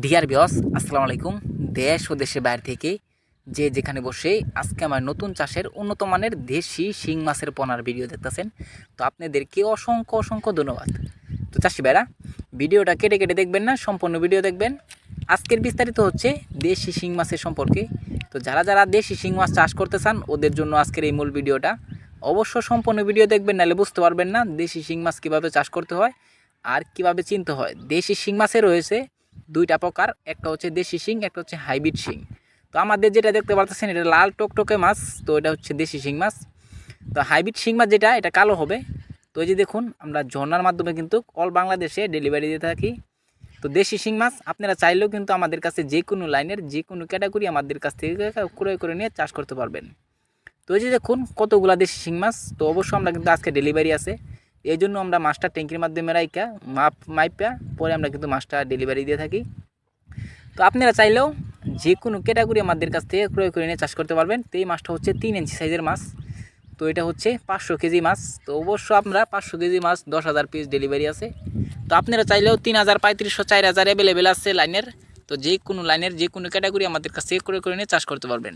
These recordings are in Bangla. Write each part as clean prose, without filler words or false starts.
ডিয়ার ভিউয়ার্স, আসসালামু আলাইকুম। দেশ ও দেশের বাইরে থেকে যে যেখানে বসে আজকে আমার নতুন চাষের উন্নত মানের দেশি শিং মাছের পোনার ভিডিও দেখতেছেন, তো আপনাদেরকে অসংখ্য অসংখ্য ধন্যবাদ। তো চাষি ভাইরা, ভিডিওটা কেটে কেটে দেখবেন না, সম্পূর্ণ ভিডিও দেখবেন। আজকের বিস্তারিত হচ্ছে দেশি শিং মাছের সম্পর্কে। তো যারা যারা দেশি শিং মাছ চাষ করতে চান ওদের জন্য আজকের এই মূল ভিডিওটা। অবশ্য সম্পূর্ণ ভিডিও দেখবেন, নাহলে বুঝতে পারবেন না দেশি শিং মাছ কীভাবে চাষ করতে হয় আর কিভাবে চিনতে হয়। দেশি শিং মাছে রয়েছে দুইটা প্রকার, একটা হচ্ছে দেশি শিং, একটা হচ্ছে হাইব্রিড শিং। তো আমাদের যেটা দেখতে পারতেছেন এটা লাল টকটকে মাছ, তো এটা হচ্ছে দেশি শিং মাছ। তো হাইব্রিড শিং মাছ যেটা, এটা কালো হবে। তো এই যে দেখুন, আমরা ঝর্নার মাধ্যমে কিন্তু অল বাংলাদেশে ডেলিভারি দিয়ে থাকি। তো দেশি শিং মাছ আপনারা চাইলেও কিন্তু আমাদের কাছে যে কোনো লাইনের যে কোনো ক্যাটাগরি আমাদের কাছ থেকে ক্রয় করে নিয়ে চাষ করতে পারবেন। তো এই যে দেখুন কতগুলা দেশি শিং মাছ। তো অবশ্যই আমরা কিন্তু আজকে ডেলিভারি আছে, এই জন্য আমরা মাছটা ট্যাঙ্কির মাধ্যমে রাইকা মাইপা পরে আমরা কিন্তু মাছটা ডেলিভারি দিয়ে থাকি। তো আপনারা চাইলেও যে কোনো ক্যাটাগরি আমাদের কাছ থেকে ক্রয় করে নিয়ে চাষ করতে পারবেন। তো এই মাছটা হচ্ছে 3 ইঞ্চি সাইজের মাছ। তো এটা হচ্ছে 500 কেজি মাছ। তো অবশ্য আমরা 500 কেজি মাছ 10,000 পিস ডেলিভারি আছে। তো আপনারা চাইলেও 3,000, 3500, 4,000 অ্যাভেলেবেল আছে লাইনের। তো যে কোনো লাইনের যে কোনো ক্যাটাগরি আমাদের কাছ থেকে ক্রয় করে নিয়ে চাষ করতে পারবেন।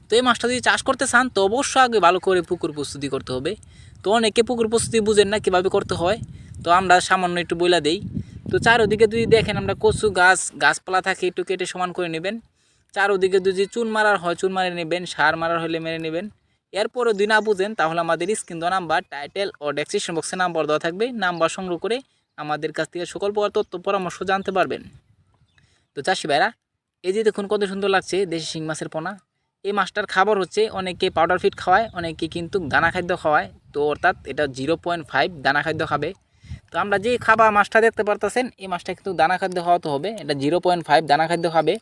তো এই মাছটা যদি চাষ করতে চান তো অবশ্যই আগে ভালো করে পুকুর প্রস্তুতি করতে হবে। তো অনেকে পুকুর প্রস্তুতি বুঝেন না কীভাবে করতে হয়, তো আমরা সামান্য একটু বইলা দেই। তো চারোদিকে যদি দেখেন আমরা কচু গাছপালা থাকে একটু কেটে সমান করে নেবেন। চারোদিকে যদি চুন মারার হয় চুন মারে নেবেন, সার মারার হলে মেরে নেবেন। এরপরে যদি না বুঝেন তাহলে আমাদের স্ক্রিন দেওয়া নাম্বার, টাইটেল ও ডেসক্রিপশন বক্সে নাম্বার দেওয়া থাকবে, নাম্বার সংগ্রহ করে আমাদের কাছ থেকে সকল প্রকার তথ্য পরামর্শ জানতে পারবেন। তো চাষি ভাইরা, এই যে দেখুন কত সুন্দর লাগছে দেশি শিং মাছের পোনা। এই মাছটার খাবার হচ্ছে অনেকে পাউডার ফিড খাওয়ায়, অনেকে কিন্তু দানা খাদ্য খাওয়ায়। তো অর্থাৎ এটা 0.5 দানা খাদ্য খাবে। তো আমরা যে মাছটা দেখতে পারতেছেন এই মাছটা কিন্তু দানা খাদ্য খাওয়াতে হবে, এটা 0.5 দানা খাদ্য খাবে।